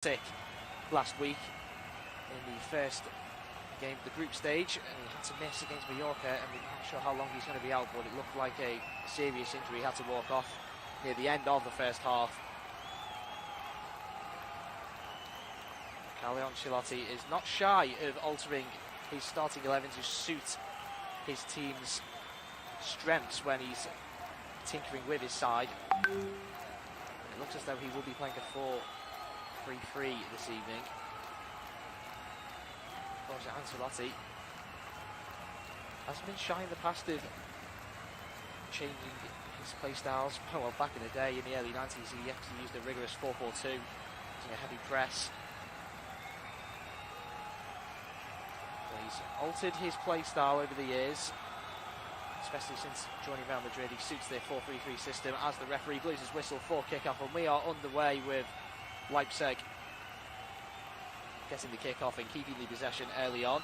sick last week in the first game of the group stage, and he had to miss against Mallorca, and we're not sure how long he's going to be out, but it looked like a serious injury. He had to walk off near the end of the first half. Carlo Ancelotti is not shy of altering his starting 11 to suit his team's strengths when he's tinkering with his side. It looks as though he will be playing a 4-3-3 this evening. Ancelotti hasn't been shy in the past of changing his play styles. Well, back in the day, in the early 90s, he actually used a rigorous 4-4-2, using a heavy press. He's altered his play style over the years, especially since joining Real Madrid. He suits their 4-3-3 system as the referee blows his whistle for kick-off, and we are underway with Leipzig getting the kick-off and keeping the possession early on.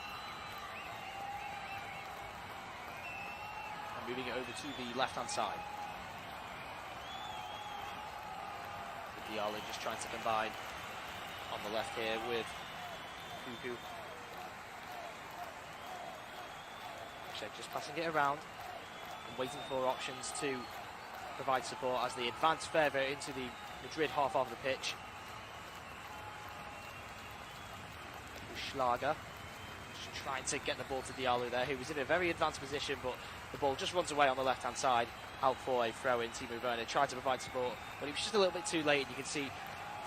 And moving it over to the left-hand side. Diallo just trying to combine on the left here with Cuckoo. Just passing it around and waiting for options to provide support as they advance further into the Madrid half of the pitch. Schlager just trying to get the ball to Diallo there, who was in a very advanced position, but the ball just runs away on the left-hand side, out for a throw-in. Timo Werner tried to provide support, but he was just a little bit too late, and you can see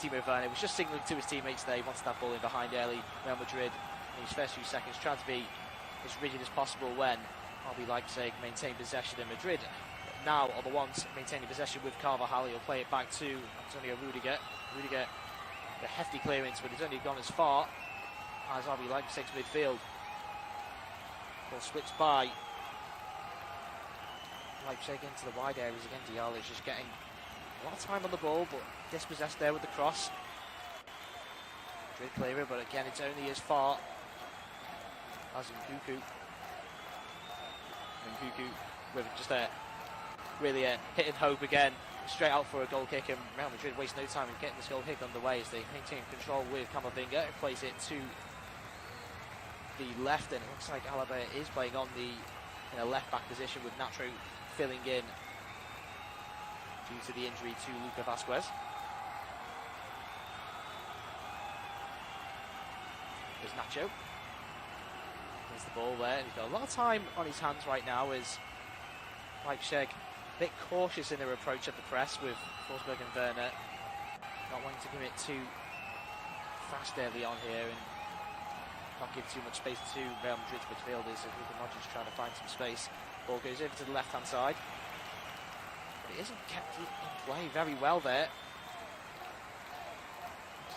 Timo Werner was just signalling to his teammates there. He wanted that ball in behind early. Real Madrid, in his first few seconds, tried to be as rigid as possible when RB Leipzig maintained possession in Madrid. Now are the ones maintaining possession with Carvajal. He'll play it back to Antonio Rudiger. Rudiger, a hefty clearance, but he's only gone as far as RB Leipzig's midfield. Ball switched by Leipzig into the wide areas again. Diallo is just getting a lot of time on the ball, but dispossessed there with the cross. Madrid clearer, but again it's only as far as Nkunku. Nkunku with just really a hit and hope again, straight out for a goal kick, and Real Madrid waste no time in getting this goal kick underway as they maintain control with Camavinga. It plays it to the left, and it looks like Alaba is playing on in a left back position with Nacho filling in due to the injury to Lucas Vázquez. There's Nacho. There's the ball there, and he's got a lot of time on his hands right now as Leipzig a bit cautious in their approach at the press, with Forsberg and Werner not wanting to commit too fast early on here and not give too much space to Real Madrid's midfielders. As Luka Modric trying to find some space. Ball goes over to the left-hand side, but it isn't kept in play very well there.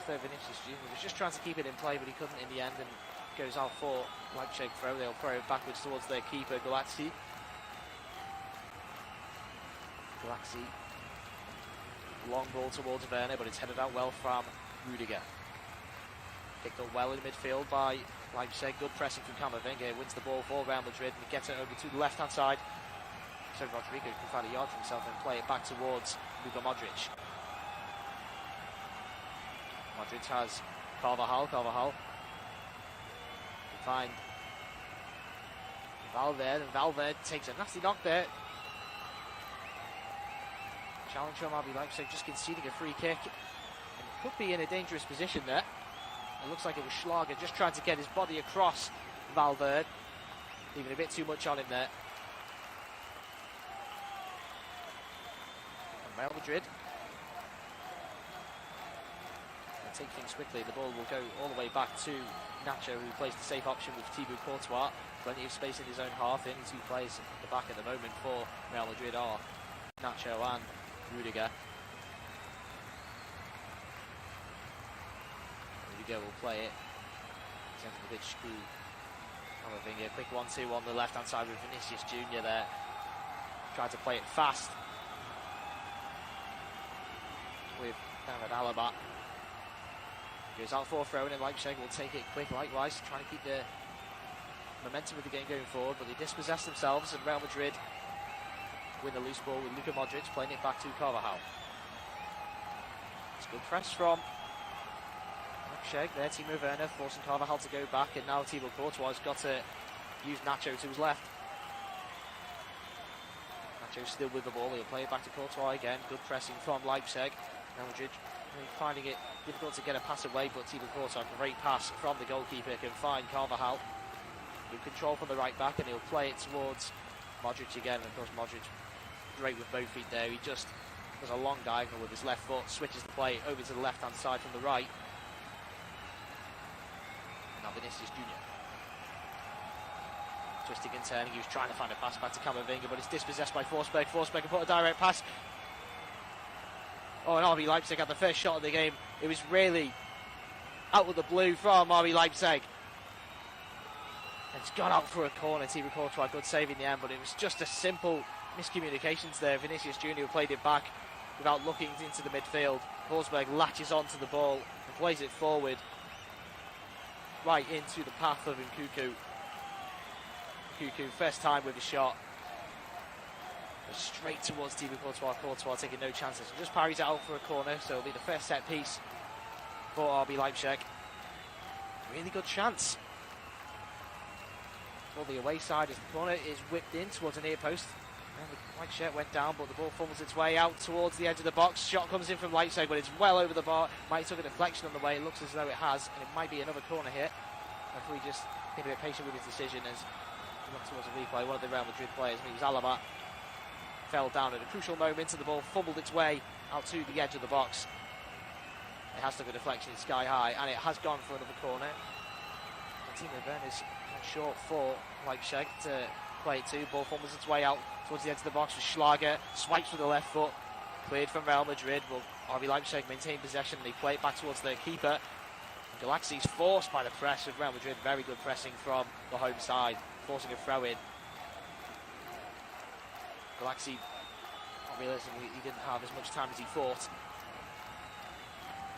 Vinicius Jr. was just trying to keep it in play, but he couldn't in the end, and goes out for Leipzig throw. They'll throw it backwards towards their keeper, Galaxy. Long ball towards Werner, but it's headed out well from Rudiger. Picked up well in midfield by Leipzig. Good pressing from Camavinga. Wins the ball for Real Madrid and gets it over to the left-hand side. So Rodrigo can find a yard for himself and play it back towards Luka Modric. Modric has Carvajal. Carvajal can find Valverde, and Valverde takes a nasty knock there. Challenge from RB Leipzig, just conceding a free kick, and could be in a dangerous position there. It looks like it was Schlager just trying to get his body across Valverde, leaving a bit too much on him there. And Real Madrid will take things quickly. The ball will go all the way back to Nacho, who plays the safe option with Thibaut Courtois. Plenty of space in his own half. The only two players at the back at the moment for Real Madrid are Nacho and Rudiger. Rudiger will play it. Zemkovic to Camavinga. Quick 1-2 on the left-hand side with Vinicius Jr. there. Tried to play it fast with David Alaba. Goes out for a throw, and Leipzig will take it quick likewise, trying to keep the momentum of the game going forward, but they dispossess themselves, and Real Madrid win the loose ball with Luka Modric playing it back to Carvajal. It's good press from Leipzig there, Timo Werner forcing Carvajal to go back, and now Thibaut Courtois has got to use Nacho to his left. Nacho still with the ball, he'll play it back to Courtois again. Good pressing from Leipzig. Real Madrid finding it difficult to get a pass away, but Thibaut Courtois, great pass from the goalkeeper, can find Carvajal. Good control from the right back, and he'll play it towards Modric again. And of course Modric, great with both feet there. He just does a long diagonal with his left foot, switches the play over to the left hand side from the right. Now Vinicius Junior twisting and turning. He was trying to find a pass back to Camavinga, but it's dispossessed by Forsberg. Forsberg can put a direct pass. Oh, and RB Leipzig had the first shot of the game. It was really out of the blue from RB Leipzig. It's gone out for a corner. Thibaut Courtois, good save in the end, but it was just a simple miscommunications there. Vinicius Junior played it back without looking into the midfield. Forsberg latches onto the ball and plays it forward right into the path of Nkunku. Nkunku, first time with a shot. Goes straight towards Thibaut Courtois. Courtois taking no chances. And just parries it out for a corner, so it'll be the first set piece for RB Leipzig. Really good chance for the away side as the corner is whipped in towards a near post. And the white shirt went down, but the ball fumbles its way out towards the edge of the box. Shot comes in from Leipzig, but it's well over the bar. Might have took a deflection on the way. It looks as though it has, and it might be another corner here. If we just be a bit patient with his decision as we look towards a replay. One of the Real Madrid players, I mean, it was Alaba, fell down at a crucial moment, and the ball fumbled its way out to the edge of the box. It has took a deflection sky high, and it has gone for another corner. And Timo Werner's short for Leipzig to play it to. Ball fumbles its way out towards the edge of the box with Schlager. Swipes with the left foot. Cleared from Real Madrid. Well, RB Leipzig maintain possession, and they play it back towards their keeper. Galaxi's forced by the press of Real Madrid. Very good pressing from the home side, forcing a throw in. Galaxy, not realising he didn't have as much time as he thought.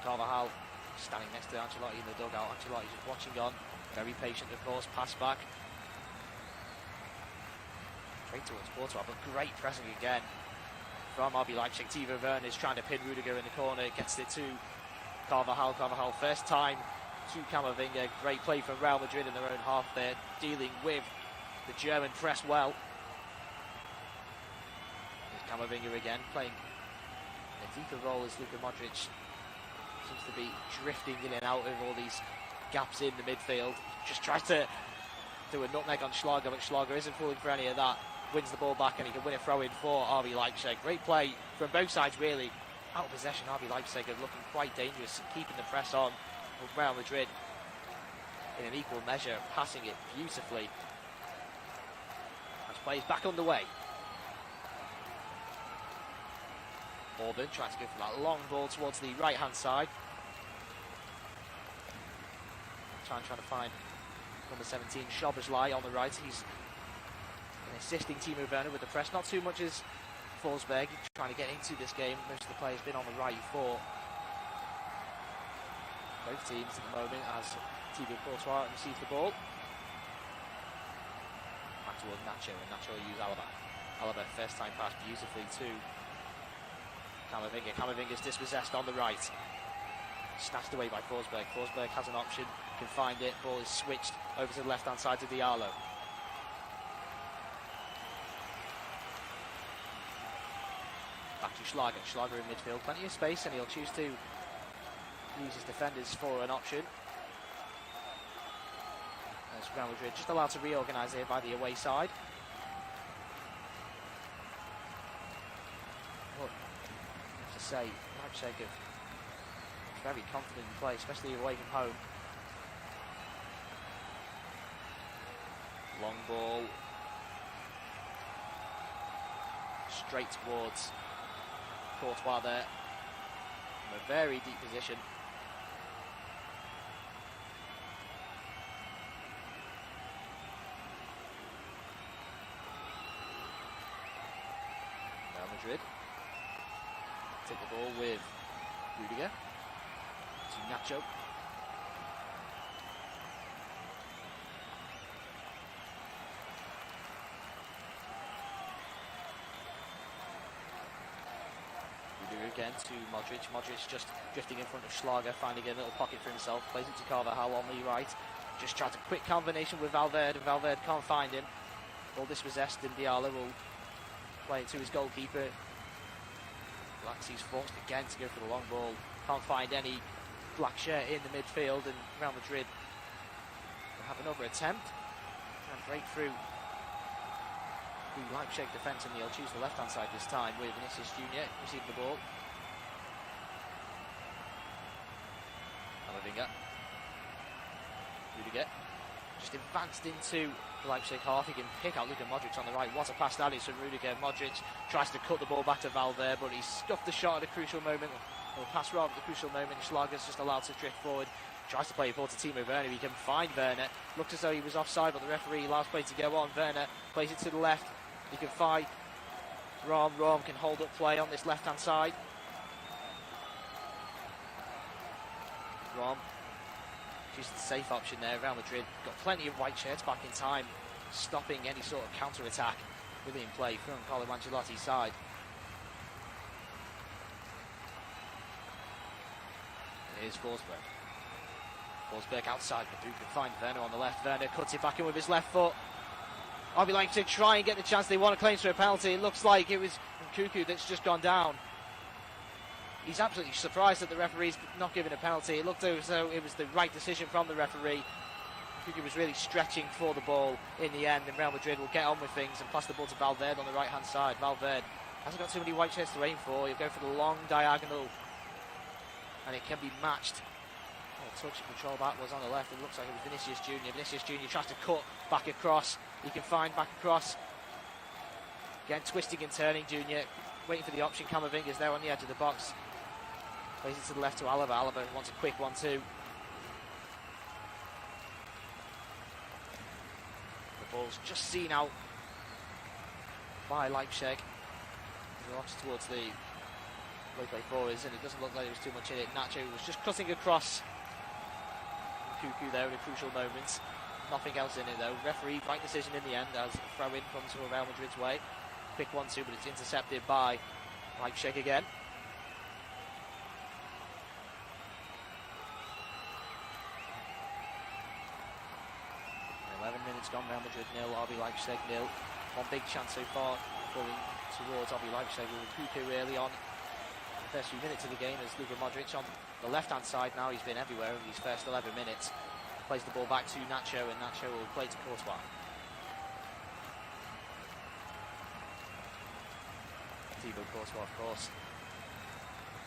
Carvajal standing next to Ancelotti in the dugout. Ancelotti just watching on. Very patient, of course. Pass back. Straight towards Courtois, but great pressing again from RB Leipzig. Timo Werner is trying to pin Rudiger in the corner. Gets it to Carvajal. Carvajal first time to Camavinga. Great play from Real Madrid in their own half there, dealing with the German press well. Here's Camavinga again, playing a deeper role as Luka Modric seems to be drifting in and out of all these gaps in the midfield. Just tries to do a nutmeg on Schlager, but Schlager isn't falling for any of that. Wins the ball back, and he can win a throw in for RB Leipzig. Great play from both sides, really. Out of possession, RB Leipzig are looking quite dangerous, keeping the press on with Real Madrid in an equal measure, passing it beautifully. As play is back underway. Orban trying to go for that long ball towards the right hand side. Trying to find number 17, Szoboszlai on the right. He's assisting Timo Werner with the press. Not too much as Forsberg trying to get into this game. Most of the players been on the right for both teams at the moment as Thibaut Courtois receives the ball. Back towards Nacho, and Nacho will use Alaba. Alaba first time pass beautifully to Camavinga. Camavinga's dispossessed on the right. Snatched away by Forsberg. Forsberg has an option, can find it. Ball is switched over to the left hand side to Diallo. Back to Schlager. Schlager in midfield, plenty of space, and he'll choose to use his defenders for an option. As Real Madrid just allowed to reorganise here by the away side. Look, I have to say, Leipzig have very confident in play, especially away from home. Long ball. Straight towards Courtois there. From a very deep position. Real Madrid take the ball with Rudiger. To Nacho. Rudiger again to Modric. Modric just drifting in front of Schlager, finding a little pocket for himself. Plays it to Carvajal on the right. Just tries a quick combination with Valverde. Valverde can't find him. Ball dispossessed, and Diallo will play it to his goalkeeper. Laxi's forced again to go for the long ball. Can't find any black shirt in the midfield, and Real Madrid will have another attempt and break through the Leipzig defence, and they'll choose the left-hand side this time with Vinicius Junior receiving the ball. Camavinga. Rudiger just advanced into the Leipzig half. He can pick out Luka Modric on the right. What a pass that is from Rudiger. Modric tries to cut the ball back to Valverde, but he's stuffed the shot at a crucial moment. Or pass rather at the crucial moment. Schlager's just allowed to drift forward. Tries to play a ball to Timo Werner. He can find Werner. Looks as though he was offside, but the referee allows play to go on. Werner plays it to the left. He can find Rom. Rom can hold up play on this left-hand side. Rom chooses the safe option there. Real Madrid got plenty of white shirts back in time, stopping any sort of counter-attack within play from Carlo Ancelotti's side. Here's Forsberg. Forsberg outside, but who can find Werner on the left? Werner cuts it back in with his left foot. RB Leipzig try and get the chance they want to claim for a penalty. It looks like it was Cuckoo that's just gone down. He's absolutely surprised that the referee's not giving a penalty. It looked as though it was the right decision from the referee. Cuckoo was really stretching for the ball in the end, and Real Madrid will get on with things and pass the ball to Valverde on the right-hand side. Valverde hasn't got too many white shirts to aim for. He'll go for the long diagonal, and it can be matched. Touch and control back was on the left. It looks like it was Vinicius Junior. Vinicius Junior tries to cut back across. He can find back across. Again, twisting and turning Junior. Waiting for the option. Camavinga's there on the edge of the box. Plays it to the left to Alaba. Alaba wants a quick 1-2. The ball's just seen out by Leipzig. He walks towards the play forwards, and it doesn't look like there was too much in it. Nacho was just cutting across. Cuckoo there in a crucial moment. Nothing else in it though. Referee, right decision in the end as throw-in comes from Real Madrid's way. Quick 1-2, but it's intercepted by Leipzig again. 11 minutes gone. Real Madrid 0, RB Leipzig 0. One big chance so far going towards RB Leipzig with Cuckoo early on. First few minutes of the game as Luka Modric on the left-hand side now. He's been everywhere in these first 11 minutes. Plays the ball back to Nacho, and Nacho will play to Courtois. Thibaut Courtois, of course.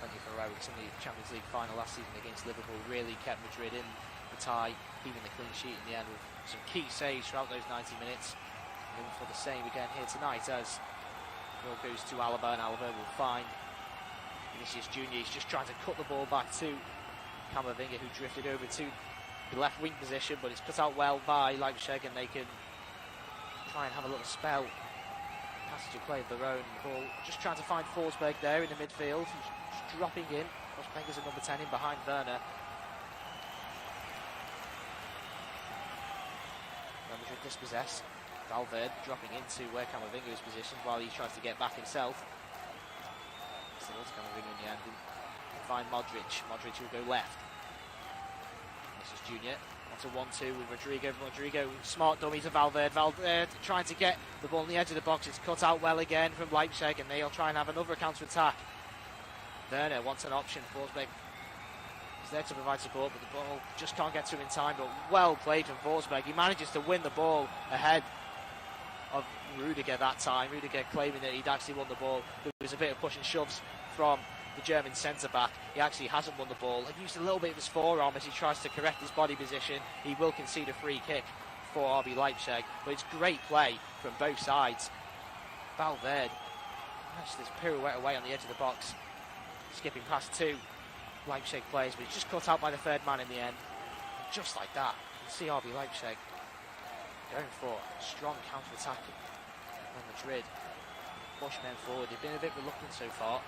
Plenty of heroics in the Champions League final last season against Liverpool. Really kept Madrid in the tie, even the clean sheet in the end with some key saves throughout those 90 minutes. Looking for the same again here tonight as the ball goes to Alaba, and Alaba will find Vinicius Junior. He's just trying to cut the ball back to Camavinga, who drifted over to the left wing position, but it's cut out well by Leipzig, and they can try and have a little spell. Passage of play of their own. The ball just trying to find Forsberg there in the midfield. He's just dropping in. Forsberg's at number 10 in behind Werner. Real Madrid dispossess. Valverde dropping into where Camavinga is positioned while he tries to get back himself. Still to Camavinga in the end. Find Modric. Modric will go left. This is Junior. Wants a 1-2 with Rodrigo. Rodrigo, smart dummy to Valverde. Valverde trying to get the ball on the edge of the box. It's cut out well again from Leipzig, and they'll try and have another counter-attack. Werner wants an option. Forsberg is there to provide support, but the ball just can't get to him in time. But well played from Forsberg. He manages to win the ball ahead of Rudiger that time. Rudiger claiming that he'd actually won the ball. There was a bit of push and shoves from the German centre-back. He actually hasn't won the ball. He used a little bit of his forearm as he tries to correct his body position. He will concede a free kick for RB Leipzig, but it's great play from both sides. Valverde matched this pirouette away on the edge of the box, skipping past two Leipzig players, but he's just cut out by the third man in the end. And just like that, you can see RB Leipzig going for a strong counter-attack on Madrid. Push men forward. They've been a bit reluctant so far.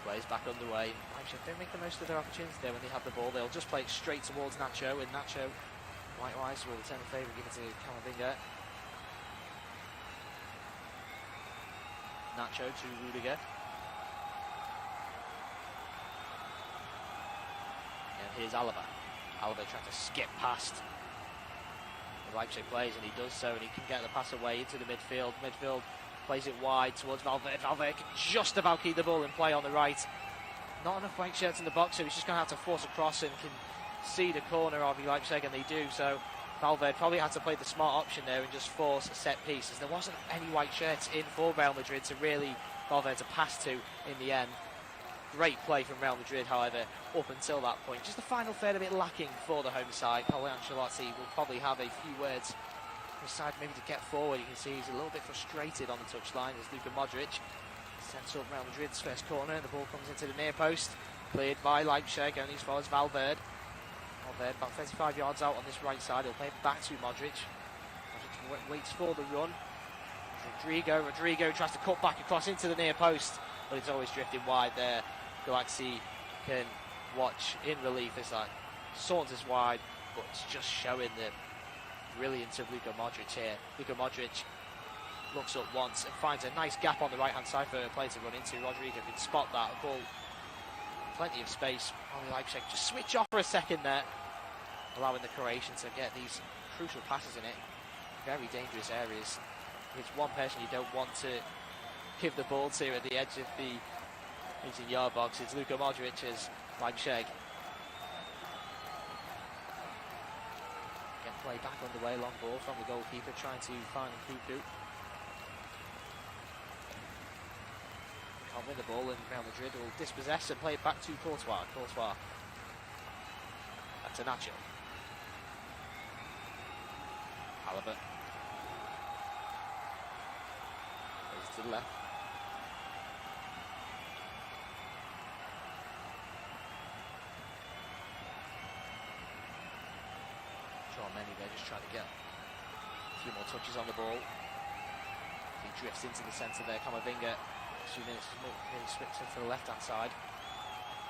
Plays back underway. Leipzig don't make the most of their opportunities there when they have the ball. They'll just play it straight towards Nacho, and Nacho, likewise, will return the favour, give it to Camavinga. Nacho to Rudiger. And here's Alaba. Alaba trying to skip past the Leipzig players, and he does so, and he can get the pass away into the midfield. Midfield plays it wide towards Valverde. Valverde can just about keep the ball in play on the right. Not enough white shirts in the box, so he's just going to have to force a cross and can see the corner of Leipzig, and they do. So Valverde probably had to play the smart option there and just force a set piece, as there wasn't any white shirts in for Real Madrid to really Valverde to pass to in the end. Great play from Real Madrid, however, up until that point. Just the final third a bit lacking for the home side. Carlo Ancelotti will probably have a few words for his side maybe to get forward. You can see he's a little bit frustrated on the touchline as Luka Modric sets up Real Madrid's first corner, and the ball comes into the near post. Cleared by Leipzig, only as far as Valverde. Valverde about 35 yards out on this right side. He'll play it back to Modric. Modric waits for the run. Rodrigo tries to cut back across into the near post, but it's always drifting wide there. Galaxy can watch in relief as that saunters wide, but it's just showing the brilliance of Luka Modric here. Luka Modric looks up once and finds a nice gap on the right hand side for a player to run into. Rodrigo can spot that ball. Plenty of space. Only Leipzig just switch off for a second there, allowing the Croatians to get these crucial passes in it. Very dangerous areas. It's one person you don't want to give the ball to at the edge of the 18-yard box. It's Luka Modric as Leipzig get play back underway. Long ball from the goalkeeper trying to find Cuckoo. Can't win the ball, and Real Madrid will dispossess and play it back to Courtois. Courtois back to Nacho. Alaba plays to the left. Many there just trying to get a few more touches on the ball. He drifts into the centre there. Camavinga, 2 minutes, nearly switched to the left hand side,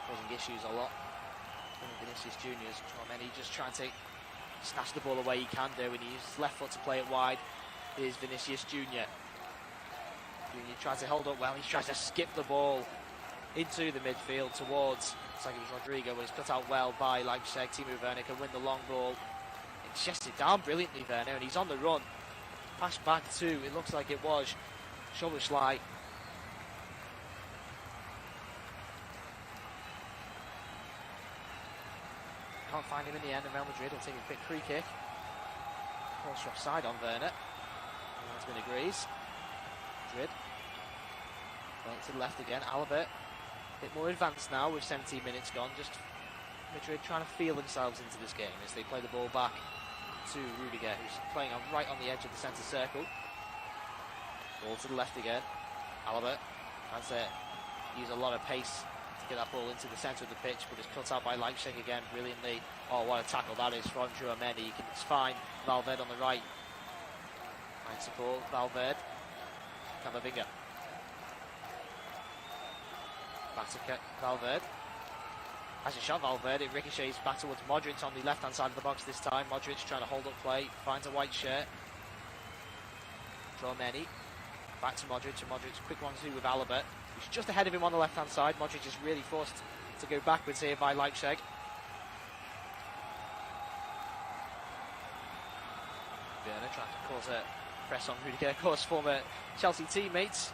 causing issues a lot. Vinicius Junior's many just trying to snatch the ball away. He can do, and he uses his left foot to play it wide. Here's Vinicius Junior. Junior tries to hold up well. He's trying to skip the ball into the midfield towards, it's like it was Rodrigo, but it's cut out well by Leipzig. Timo Werner can win the long ball. Chests it down brilliantly, Werner, and he's on the run. Pass back to, it looks like it was Szoboszlai. Can't find him in the end, and Real Madrid will take a quick free kick. Cross offside on Werner. Linesman agrees. Madrid playing to the left again. Alaba, a bit more advanced now with 17 minutes gone. Just Madrid trying to feel themselves into this game as they play the ball back to Rudiger, who's playing right on the edge of the centre circle. Ball to the left again. Alaba trying to use a lot of pace to get that ball into the centre of the pitch, but it's cut out by Leipzig again brilliantly. Oh, what a tackle that is from Tchouaméni. It's fine. Valverde on the right. Fine support. Valverde. Camavinga. Back to Valverde. As a shot, Valverde, it ricochets back towards Modric on the left-hand side of the box this time. Modric trying to hold up play, finds a white shirt. Tchouaméni, back to Modric, and Modric quick 1-2 with Alaba, who's just ahead of him on the left-hand side. Modric is really forced to go backwards here by Leipzig. Werner trying to cause a press on Rudiger, of course, former Chelsea teammates.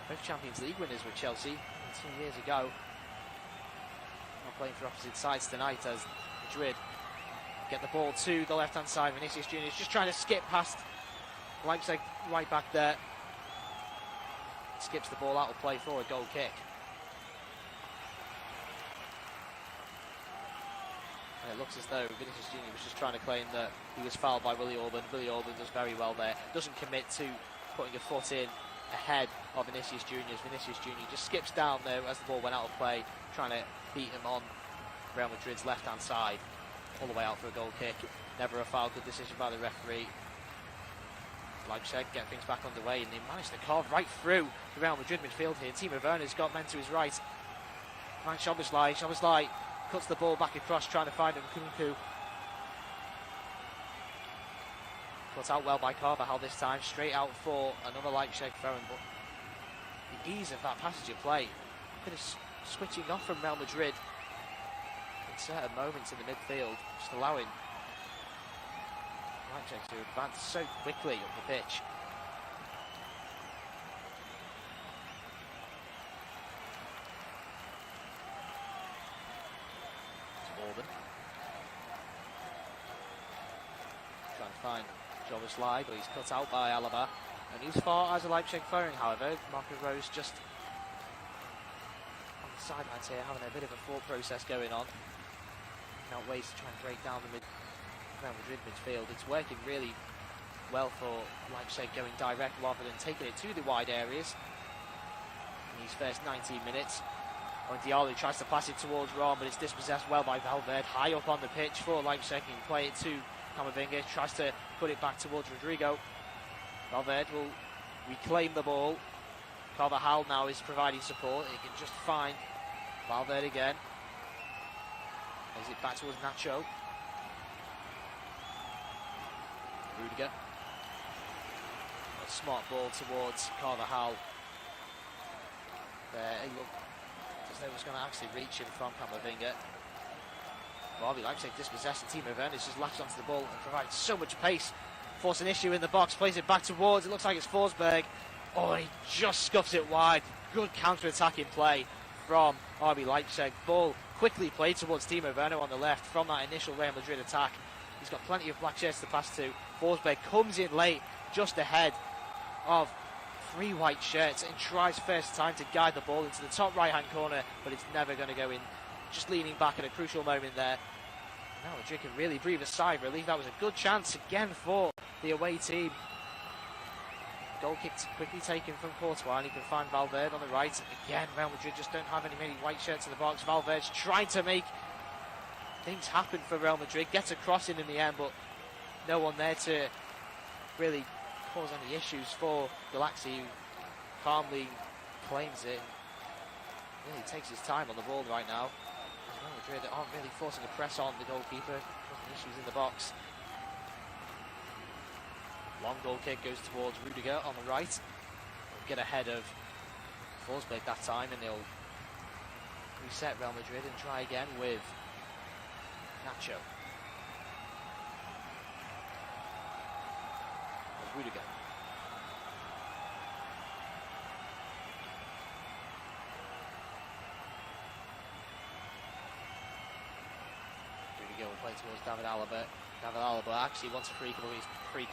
Both Champions League winners with Chelsea 2 years ago. Playing for opposite sides tonight as Madrid get the ball to the left hand side. Vinicius Junior is just trying to skip past Leipzig right back there. Skips the ball out of play for a goal kick. And it looks as though Vinicius Junior was just trying to claim that he was fouled by Willy Orban. Willy Orban does very well there. Doesn't commit to putting a foot in ahead of Vinicius Junior. Vinicius Junior just skips down there as the ball went out of play, trying to beat him on Real Madrid's left-hand side, all the way out for a goal kick. Never a foul, good decision by the referee. Leipzig get things back underway, and they managed to carve right through the Real Madrid midfield here. Timo Werner's got men to his right. Finds Szoboszlai. Szoboszlai cuts the ball back across, trying to find him. Kunku. Cut out well by Carvajal this time, straight out for another Leipzig throwing, but ease of that passage of play. A bit of switching off from Real Madrid in certain moments in the midfield, just allowing Leipzig to advance so quickly up the pitch. Orban. Trying to find Jobberslai, but he's cut out by Alaba. And as far as a Leipzig firing, however, Marco Rose just on the sidelines here, having a bit of a thought process going on. Out ways to try and break down the Real Madrid midfield. It's working really well for Leipzig, going direct rather than taking it to the wide areas in these first 19 minutes. When Diallo tries to pass it towards Rom, but it's dispossessed well by Valverde. High up on the pitch for Leipzig, and play it to Camavinga. Tries to put it back towards Rodrigo. Valverde will reclaim the ball. Carvajal now is providing support. He can just find Valverde again. Plays it back towards Nacho. Rudiger. A smart ball towards Carvajal. There, he looked as though he was going to actually reach him from Camavinga. RB Leipzig dispossessed, and Timo Werner just latched onto the ball and provides so much pace. Force an issue in the box, plays it back towards, it looks like it's Forsberg. Oh, he just scuffs it wide. Good counter-attacking play from RB Leipzig. Ball quickly played towards Timo Werner on the left from that initial Real Madrid attack. He's got plenty of black shirts to pass to. Forsberg comes in late, just ahead of 3 white shirts, and tries first time to guide the ball into the top right-hand corner, but it's never going to go in. Just leaning back at a crucial moment there. Now Madrid can really breathe a sigh of relief. That was a good chance again for the away team. Goal kick quickly taken from Courtois, and he can find Valverde on the right. Again, Real Madrid just don't have many white shirts in the box. Valverde's trying to make things happen for Real Madrid. Gets a cross in the end, but no one there to really cause any issues for Galaxy, who calmly claims it. Really takes his time on the ball right now. Real Madrid aren't really forcing a press on the goalkeeper, causing issues in the box. Long goal kick goes towards Rudiger on the right. They'll get ahead of Forsberg that time, and they'll reset Real Madrid and try again with Nacho. Rudiger. Rudiger will play towards David Alaba. David Alaba actually wants a free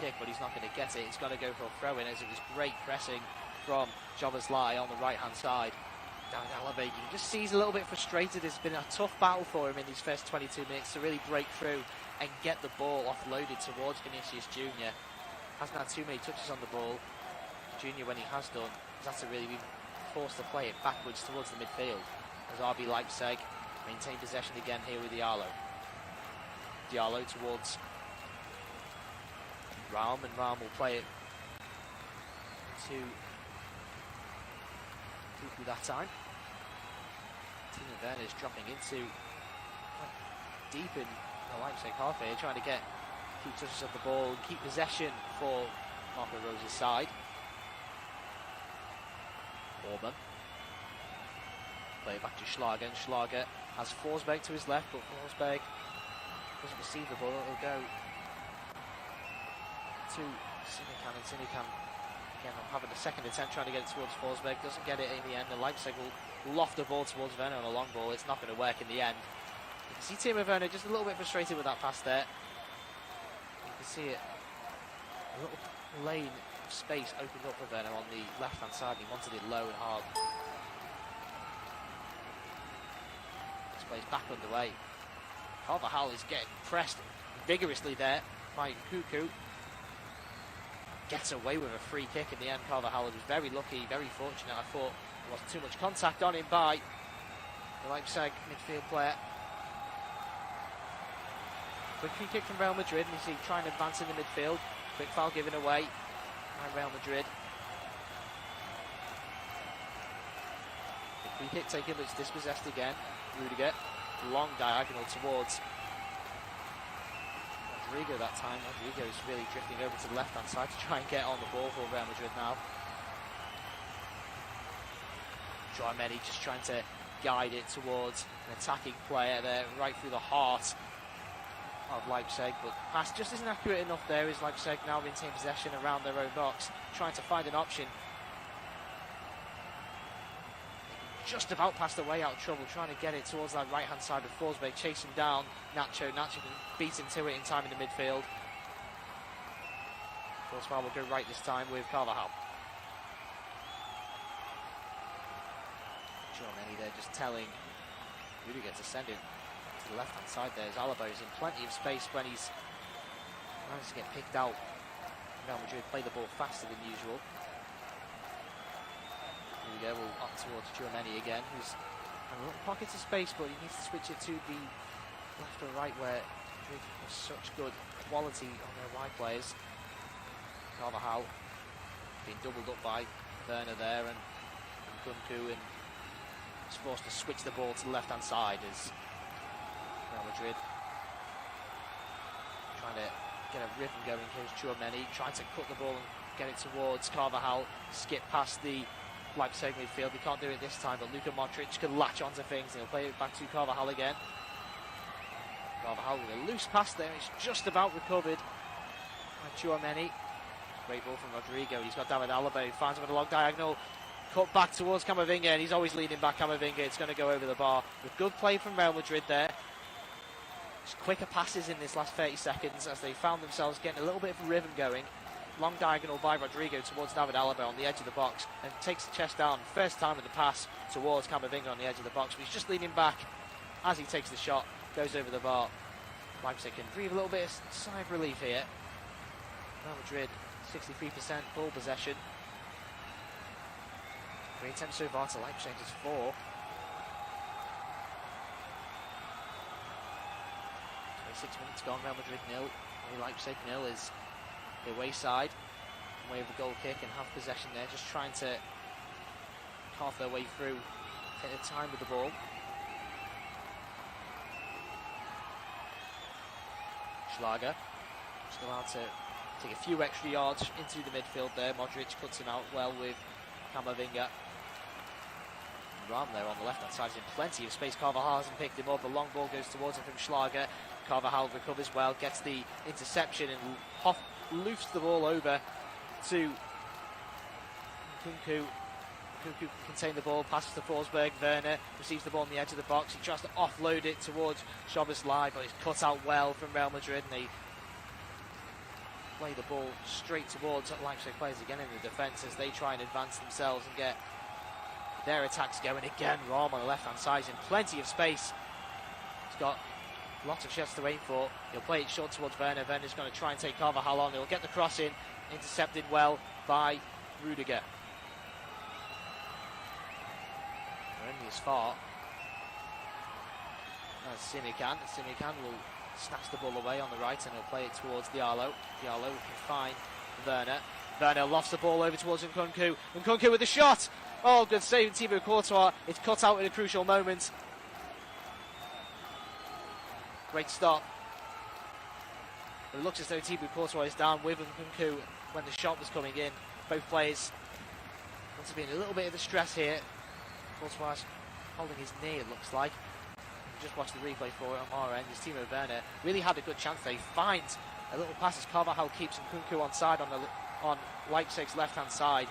kick, but he's not going to get it. He's got to go for a throw-in, as it was great pressing from Jobberslai on the right-hand side. David Alaba, you can just see he's a little bit frustrated. It's been a tough battle for him in these first 22 minutes to really break through and get the ball offloaded towards Vinicius Jr. Hasn't had too many touches on the ball. Junior, when he has done, has had to really be forced to play it backwards towards the midfield, as RB Leipzig maintain possession again here with Diallo. Diallo towards Raum, and Raum will play it to Tuku that time. Timo Werner is dropping into deep in the Leipzig half here, trying to keep touches of the ball and keep possession for Marco Rose's side. Orban. Play it back to Schlager, and Schlager has Forsberg to his left, but Forsberg doesn't receive the ball. It'll go to Sinican, and Sinican again having a second attempt trying to get it towards Forsberg. Doesn't get it in the end, and Leipzig will loft the ball towards Werner on a long ball. It's not going to work in the end. You can see Timo Werner just a little bit frustrated with that pass there. You can see it, a little lane of space opened up for Werner on the left-hand side. He wanted it low and hard. This play's back underway. Carvajal is getting pressed vigorously there by Nkunku. Gets away with a free kick in the end. Carvajal was very lucky, very fortunate. I thought there wasn't too much contact on him by the Leipzig midfield player. Quick free kick from Real Madrid, and you see trying to advance in the midfield. Quick foul given away by Real Madrid. Quick free kick taken, but it's dispossessed again. Rudiger, long diagonal towards Rodrigo that time. Rodrigo is really drifting over to the left-hand side to try and get on the ball for Real Madrid now. Drameni just trying to guide it towards an attacking player there, right through the heart of Leipzig, but the pass just isn't accurate enough there as Leipzig now maintain possession around their own box, trying to find an option. Just about passed the way out of trouble, trying to get it towards that right-hand side of Forsberg, chasing down Nacho. Nacho can beat him to it in time in the midfield. Forsberg will go right this time with Carvajal. Drameni there just telling Rudiger to send it to the left-hand side there. As Alabo's in plenty of space when he's managed to get picked out. Real Madrid play the ball faster than usual. Rudiger will up towards Drameni again, who's in a little pockets of space, but he needs to switch it to the left or right where Madrid has such good quality on their wide players. Carvajal being doubled up by Werner there, and Nkunku, and is forced to switch the ball to the left-hand side as Real Madrid trying to get a rhythm going. Here's Drameni trying to cut the ball and get it towards Carvajal, skip past the Leipzig midfield. He can't do it this time, but Luka Modric can latch onto things and he'll play it back to Carvajal again. Carvajal with a loose pass there, it's just about recovered by Drameni. Great ball from Rodrigo. He's got David Alaba, who finds him at a long diagonal. Cut back towards Camavinga, and he's always leading back Camavinga. It's going to go over the bar. With good play from Real Madrid there. Just quicker passes in this last 30 seconds as they found themselves getting a little bit of rhythm going. Long diagonal by Rodrigo towards David Alaba on the edge of the box, and takes the chest down. First time with the pass towards Camavinga on the edge of the box, but he's just leaning back as he takes the shot. Goes over the bar. Leipzig can breathe a little bit of sigh of relief here. Real Madrid 63% ball possession. Three attempts so far to Leipzig is 4. 26 minutes gone, Real Madrid 0. Leipzig 0 is the away side. Way of the goal kick and have possession there, just trying to carve their way through, take their time with the ball. Schlager just allowed to take a few extra yards into the midfield there. Modric cuts him out well with Camavinga. Ram there on the left-hand side is in plenty of space. Carvajal hasn't picked him up. The long ball goes towards him from Schlager. Carvajal recovers well, gets the interception and loofs the ball over to Nkunku. Nkunku can contain the ball, passes to Forsberg. Werner receives the ball on the edge of the box. He tries to offload it towards Szoboszlai, but it's cut out well from Real Madrid, and they play the ball straight towards Leipzig players again in the defence as they try and advance themselves and get their attacks going again. Rom on the left hand side is in plenty of space. He's got lots of shots to aim for. He'll play it short towards Werner. Werner's going to try and take Carvajal on. He'll get the cross in, intercepted well by Rudiger. They're only as far as Simikan. Simikan will snatch the ball away on the right and he'll play it towards Diallo. Diallo can find Werner. Werner lofts the ball over towards Nkunku. Nkunku with a shot. Oh, good save, Thibaut Courtois. It's cut out in a crucial moment. Great stop. But it looks as though Thibaut Courtois is down with Nkunku when the shot was coming in. Both players want to be in a little bit of the stress here. Courtois holding his knee, it looks like. Just watch the replay for it on our end. It's Timo Werner really had a good chance there. He finds a little pass as Carvajal keeps Nkunku on side on Leipzig's left-hand side.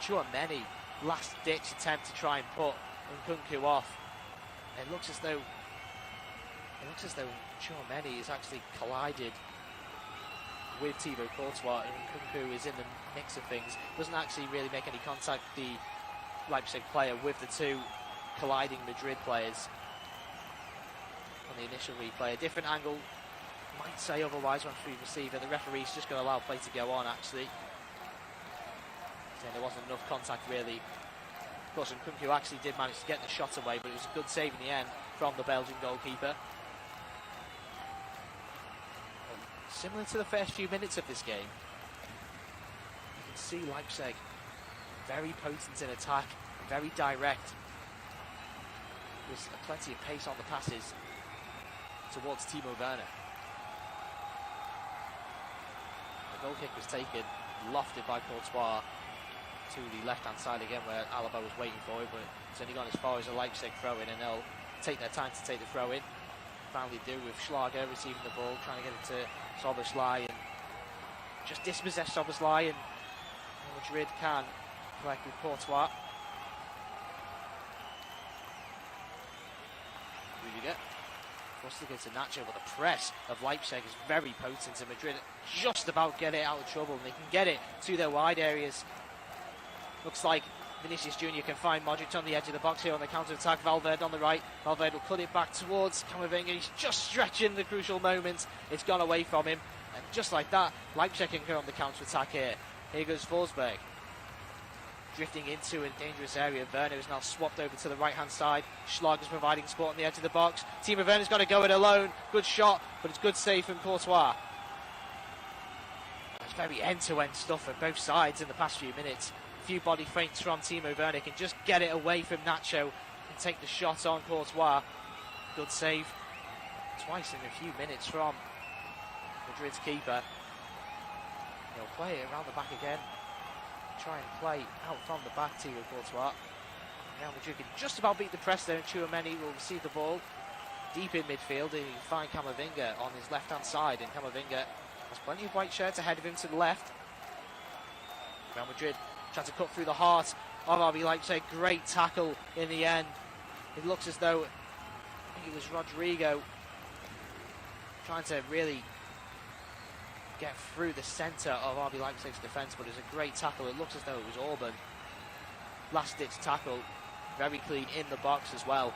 Drameni, last-ditch attempt to try and put Nkunku off. It looks as though Drameni has actually collided with Thibaut Courtois, and Nkunku is in the mix of things. Doesn't actually really make any contact, the Leipzig player, with the two colliding Madrid players. On the initial replay, a different angle might say otherwise once we receive it. The referee's just going to allow play to go on, actually. Saying there wasn't enough contact, really. Of course, Nkunku actually did manage to get the shot away, but it was a good save in the end from the Belgian goalkeeper. Similar to the first few minutes of this game, you can see Leipzig very potent in attack, very direct. There's plenty of pace on the passes towards Timo Werner. The goal kick was taken, lofted by Courtois. to the left-hand side again where Alaba was waiting for it, but it's only gone as far as a Leipzig throw-in, and they'll take their time to take the throw-in. Finally do, with Schlager receiving the ball, trying to get it to Szoboszlai, and just dispossess Szoboszlai, and Madrid can collect with Courtois. Rudiger forced to go to Nacho, but the press of Leipzig is very potent, and Madrid just about get it out of trouble, and they can get it to their wide areas. Looks like Vinicius Jr. can find Modric on the edge of the box here on the counter-attack. Valverde on the right. Valverde will cut it back towards Camavinga. He's just stretching the crucial moment. It's gone away from him. And just like that, Leipzig can go on the counter-attack here. Here goes Forsberg. Drifting into a dangerous area. Werner is now swapped over to the right-hand side. Schlager's providing support on the edge of the box. Timo Werner's got to go it alone. Good shot, but it's good save from Courtois. It's very end-to-end stuff on both sides in the past few minutes. Few body feints from Timo Werner, can just get it away from Nacho and take the shot on Courtois. Good save twice in a few minutes from Madrid's keeper. He'll play it around the back again, try and play out from the back to Courtois. Now Madrid can just about beat the press there, and Tchouaméni will receive the ball deep in midfield. He can find Camavinga on his left hand side, and Camavinga has plenty of white shirts ahead of him to the left. Real Madrid trying to cut through the heart of RB Leipzig. Great tackle in the end. It looks as though, I think it was Rodrigo trying to really get through the centre of RB Leipzig's defence, but it was a great tackle. It looks as though it was Orban. Last ditch tackle, very clean in the box as well.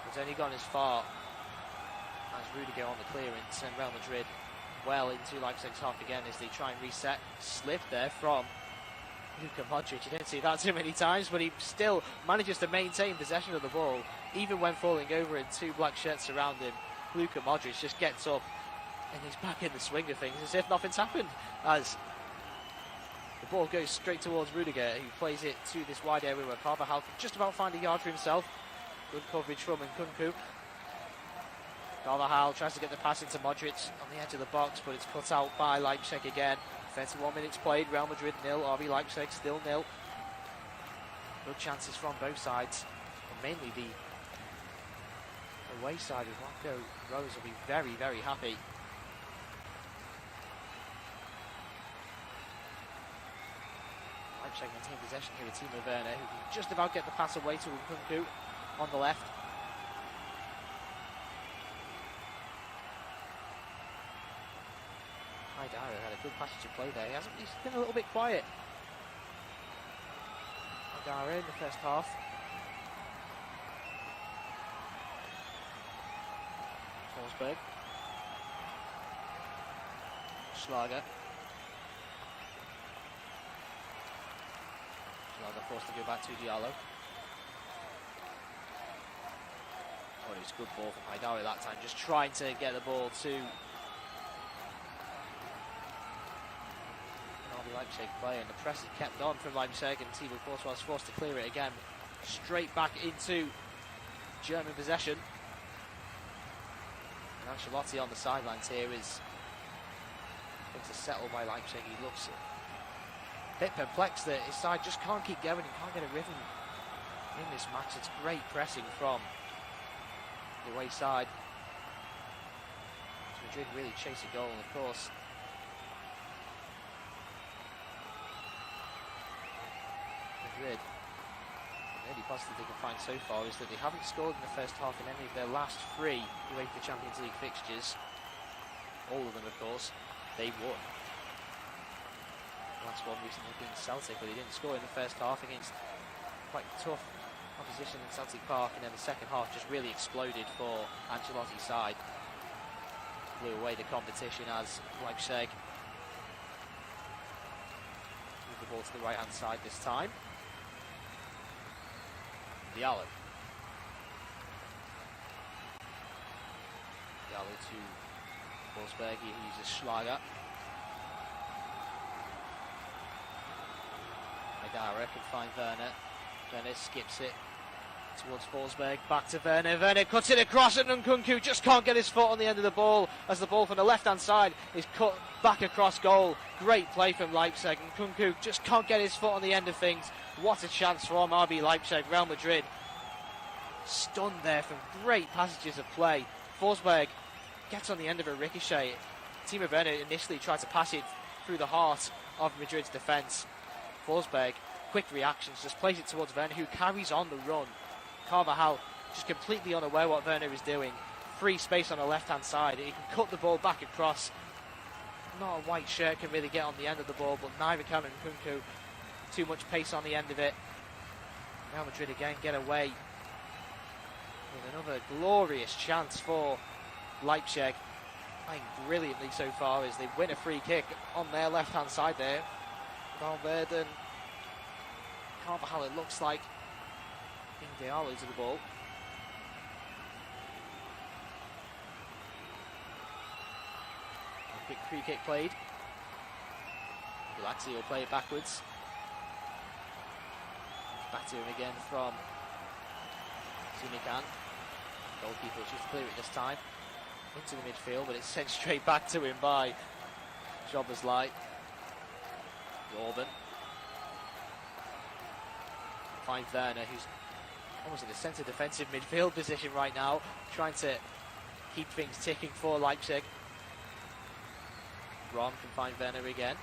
It's only gone as far as Rudiger on the clearance, and Real Madrid well into Leipzig's half again as they try and reset. Slip there from Luka Modric. You didn't see that too many times, but he still manages to maintain possession of the ball even when falling over and two black shirts surround him. Luka Modric just gets up and he's back in the swing of things as if nothing's happened, as the ball goes straight towards Rudiger, who plays it to this wide area where Carvajal can just about find a yard for himself. Good coverage from Nkunku. Carvajal tries to get the pass into Modric on the edge of the box, but it's cut out by Leipzig again. 31 minutes played, Real Madrid 0, RB Leipzig still 0. Good chances from both sides, and mainly the away side of Marco Rose will be very, very happy. Leipzig maintain possession here with Timo Werner, who can just about get the pass away to Nkunku on the left. Haidara had a good passage to play there. He's been a little bit quiet. Haidara in the first half. Forsberg. Schlager. Schlager forced to go back to Diallo. Oh, it was a good ball from Haidara that time, just trying to get the ball to Leipzig player, and the press is kept on from Leipzig, and Thibaut Courtois was forced to clear it again, straight back into German possession. And Ancelotti on the sidelines here is things are settled by Leipzig. He looks a bit perplexed that his side just can't keep going, he can't get a rhythm in this match. It's great pressing from the away side. Madrid really chase a goal, and of course Madrid, the only positive they can find so far is that they haven't scored in the first half in any of their last 3 UEFA Champions League fixtures. All of them, of course, they won. The last one recently being Celtic, but they didn't score in the first half against quite tough opposition in Celtic Park, and then the second half just really exploded for Ancelotti's side. Blew away the competition as Leipzig moved the ball to the right hand side this time. Diallo. Diallo to Forsberg, he uses Schlager. Haidara can find Werner. Werner skips it Towards Forsberg, back to Werner. Werner cuts it across and Nkunku just can't get his foot on the end of the ball as the ball from the left-hand side is cut back across goal. Great play from Leipzig. Nkunku just can't get his foot on the end of things. What a chance from RB Leipzig. Real Madrid stunned there from great passages of play. Forsberg gets on the end of a ricochet. Timo Werner initially tried to pass it through the heart of Madrid's defence. Forsberg, quick reactions, just plays it towards Werner, who carries on the run. Carvajal just completely unaware what Werner is doing. Free space on the left-hand side. He can cut the ball back across. Not a white shirt can really get on the end of the ball, but neither can Nkunku. Too much pace on the end of it. Real Madrid again get away with another glorious chance for Leipzig. Playing brilliantly so far as they win a free kick on their left-hand side there. Valverde, Carvajal, it looks like. Diallo to the ball. A quick free kick played. Gulaxi will play it backwards. Back to him again from Simikan. Goalkeeper will just clear it this time. Into the midfield, but it's sent straight back to him by Szoboszlai. Orban. Find Werner, who's almost in the centre defensive midfield position right now, trying to keep things ticking for Leipzig. Ron can find Werner again.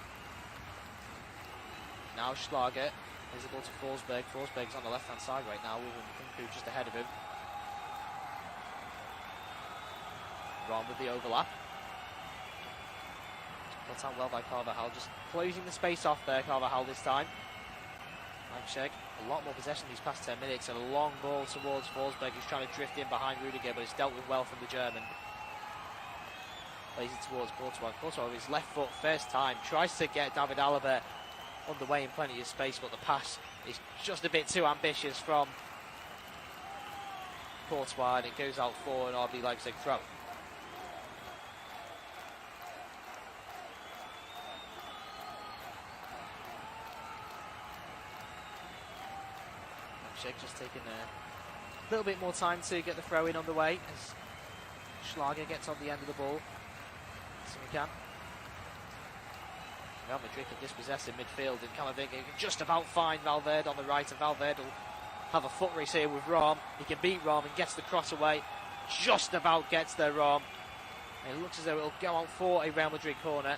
Now Schlager, visible to Forsberg. Forsberg's on the left-hand side right now, with Nkunku just ahead of him. Ron with the overlap. Got out well by Carvajal, just closing the space off there, Carvajal this time. Leipzig, a lot more possession these past 10 minutes, and a long ball towards Forsberg, who's trying to drift in behind Rudiger, but it's dealt with well from the German. Plays it towards Courtois. Courtois with his left foot, first time, tries to get David Alaba underway in plenty of space, but the pass is just a bit too ambitious from Courtois, and it goes out for an RB Leipzig throw. Just taking a little bit more time to get the throw in on the way as Schlager gets on the end of the ball. Simikan. Real Madrid can dispossess in midfield, and Camavinga can just about find Valverde on the right, and Valverde will have a foot race here with Rom. He can beat Rom and gets the cross away. Just about gets there, Rom. And it looks as though it'll go out for a Real Madrid corner.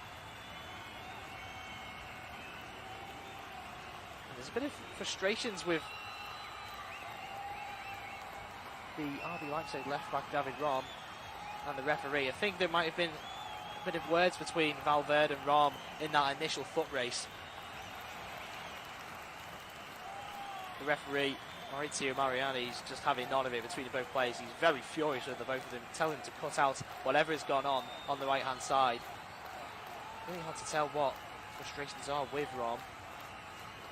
And there's a bit of frustrations with the RB Leipzig left-back David Rom and the referee. I think there might have been a bit of words between Valverde and Rom in that initial foot race. The referee, Maurizio Mariani, is just having none of it between both players. He's very furious with the both of them, telling him to cut out whatever has gone on the right-hand side. Really hard to tell what frustrations are with Rom.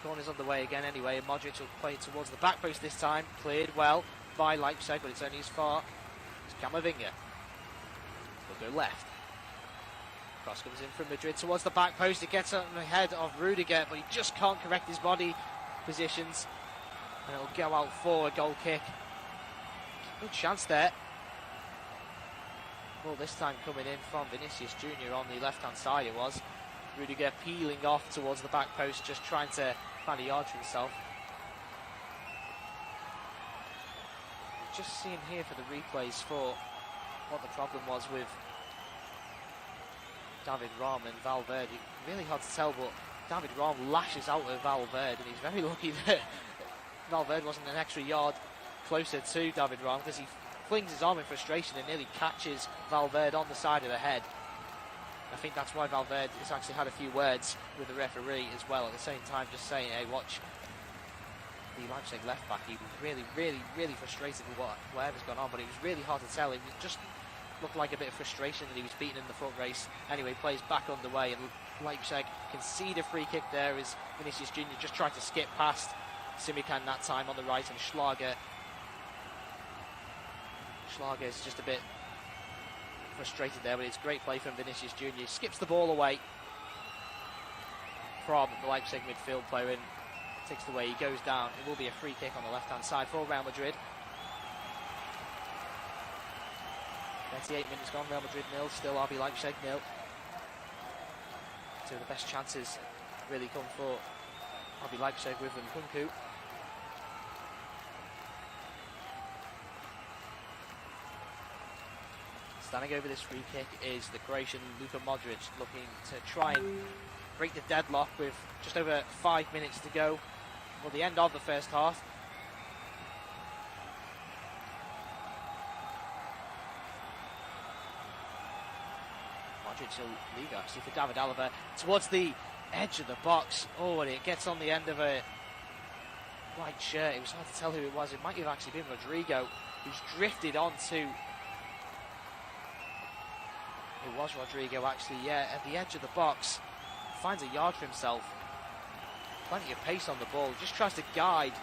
The corner's on the way again anyway, and Modric will play it towards the back post this time. Cleared well by Leipzig, but it's only as far as Camavinga. Will go left. Cross comes in from Madrid towards the back post. It gets on the head of Rudiger, but he just can't correct his body positions, and it'll go out for a goal kick. Good chance there. Well, this time coming in from Vinicius Jr. on the left-hand side it was. Rudiger peeling off towards the back post, just trying to find a yard for himself. Just seeing here for the replays for what the problem was with David Rom and Valverde. Really hard to tell, but David Rom lashes out at Valverde, and he's very lucky that Valverde wasn't an extra yard closer to David Rom, because he flings his arm in frustration and nearly catches Valverde on the side of the head. I think that's why Valverde has actually had a few words with the referee as well, at the same time just saying, hey, watch the Leipzig left back. He was really frustrated with whatever's gone on, but it was really hard to tell. It just looked like a bit of frustration that he was beaten in the foot race. Anyway, plays back underway, and Leipzig concede a free kick there as Vinicius Jr. just tried to skip past Simikan that time on the right, and Schlager is just a bit frustrated there, but it's great play from Vinicius Jr. He skips the ball away from the Leipzig midfield player and takes the way. He goes down. It will be a free kick on the left-hand side for Real Madrid. 38 minutes gone, Real Madrid 0, still RB Leipzig 0. So the best chances really come for RB Leipzig with Nkunku. Standing over this free kick is the Croatian Luka Modric, looking to try and break the deadlock with just over 5 minutes to go. Well, the end of the first half. Modric will leave actually for David Alaba towards the edge of the box. Oh, and it gets on the end of a white shirt. It was hard to tell who it was. It might have actually been Rodrigo, who's drifted onto... It was Rodrigo actually, yeah, at the edge of the box. Finds a yard for himself. Plenty of pace on the ball. Just tries to guide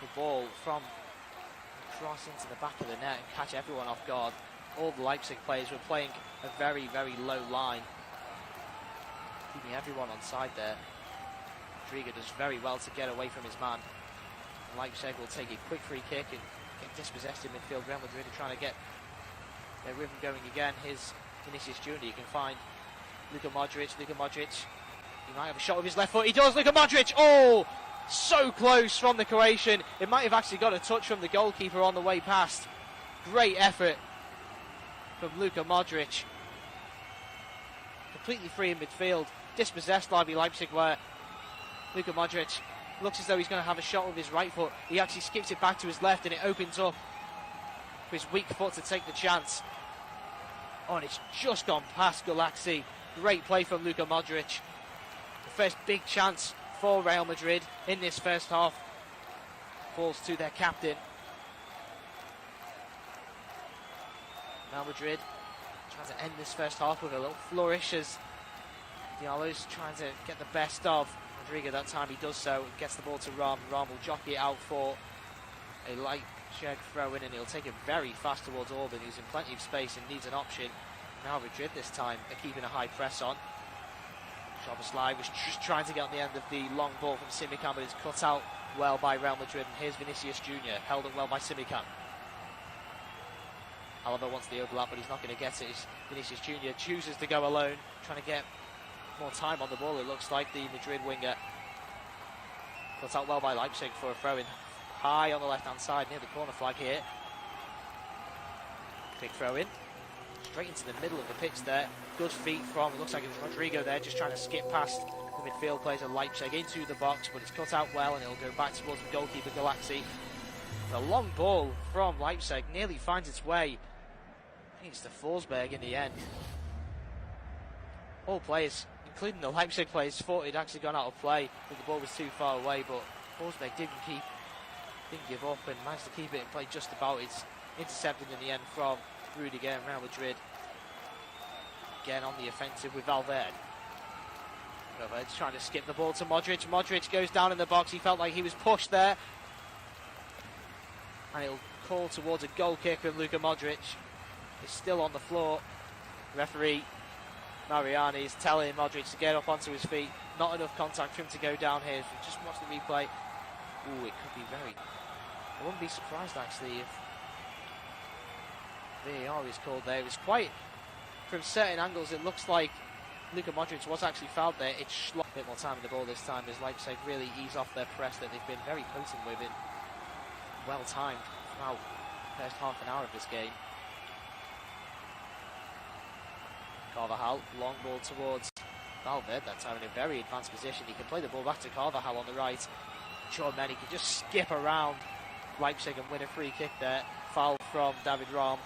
the ball from the cross into the back of the net and catch everyone off guard. All the Leipzig players were playing a very, very low line, keeping everyone on side there. Rodrigo does very well to get away from his man. Leipzig will take a quick free kick and get dispossessed in midfield. Real Madrid are trying to get their rhythm going again. Here's Vinicius Junior. You can find Luka Modric. He might have a shot with his left foot. He does. Luka Modric. Oh, so close from the Croatian. It might have actually got a touch from the goalkeeper on the way past. Great effort from Luka Modric. Completely free in midfield. Dispossessed RB Leipzig, where Luka Modric looks as though he's going to have a shot with his right foot. He actually skips it back to his left and it opens up for his weak foot to take the chance. Oh, and it's just gone past Galaxy. Great play from Luka Modric. The first big chance for Real Madrid in this first half falls to their captain. Real Madrid trying to end this first half with a little flourish as Diallo's trying to get the best of Rodrigo. That time he does so, gets the ball to Ram. Ram will jockey it out for a light Leipzig throw in, and he'll take it very fast towards Orban, who's in plenty of space and needs an option. Now Madrid this time are keeping a high press on. Szoboszlai was just trying to get on the end of the long ball from Simikan, but it's cut out well by Real Madrid. And here's Vinicius Junior, held up well by Simikan. Alaba wants the overlap, but he's not going to get it. Vinicius Junior chooses to go alone, trying to get more time on the ball. It looks like the Madrid winger. Cut out well by Leipzig for a throw-in high on the left-hand side near the corner flag here. Big throw-in. Straight into the middle of the pitch there. Good feet from, it looks like it was Rodrigo there, just trying to skip past the midfield players of Leipzig into the box, but it's cut out well and it'll go back towards the goalkeeper Galaxy. The long ball from Leipzig nearly finds its way. I think it's to Forsberg in the end. All players, including the Leipzig players, thought it actually gone out of play, but the ball was too far away, but Forsberg didn't give up and managed to keep it in play just about. It's intercepted in the end from Rudiger, and Real Madrid again on the offensive with Valverde. Valverde's trying to skip the ball to Modric. Modric goes down in the box. He felt like he was pushed there. And it'll call towards a goal kick from Luka Modric. He's still on the floor. Referee Mariani is telling Modric to get up onto his feet. Not enough contact for him to go down here. If you just watch the replay, ooh, it could be very... I wouldn't be surprised actually if VAR is called there. It was quite... From certain angles, it looks like Luka Modric was actually fouled there. It's a bit more time in the ball this time as Leipzig really ease off their press that they've been very potent with it. Well timed throughout the first half an hour of this game. Carvajal, long ball towards Valverde, that time in a very advanced position. He can play the ball back to Carvajal on the right. Chouameni can just skip around Leipzig and win a free kick there. Foul from David Raum.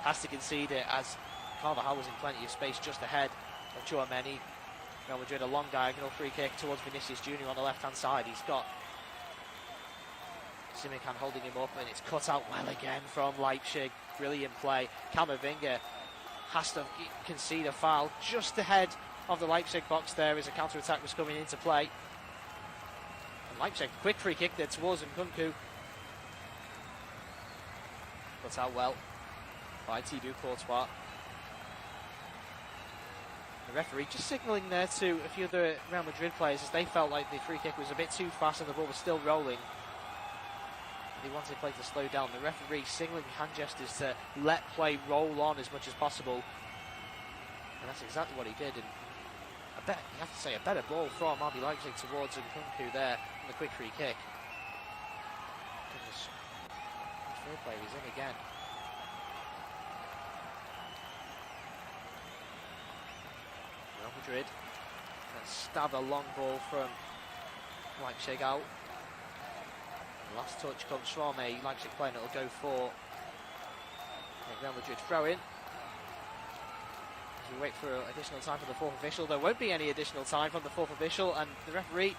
Has to concede it as Carvajal was in plenty of space just ahead of Chouameni. Real Madrid a long diagonal free kick towards Vinicius Junior on the left hand side. He's got Simikan holding him up and it's cut out well again from Leipzig. Brilliant play. Camavinga has to concede a foul just ahead of the Leipzig box there as a counter-attack was coming into play. And Leipzig, quick free kick there towards Nkunku. Cut out well by Thibaut Courtois. The referee just signalling there to a few of the Real Madrid players as they felt like the free kick was a bit too fast and the ball was still rolling. they wanted play to slow down. The referee signaling hand gestures to let play roll on as much as possible. And that's exactly what he did. And you have to say, a better ball from RB Leipzig towards Nkunku there on the quick free kick. Goodness. Third player is in again. Real Madrid can stab a long ball from Leipzig out. The last touch comes from a Leipzig player, and it'll go for a Real Madrid throw in. As we wait for additional time from the fourth official, there won't be any additional time from the fourth official, and the referee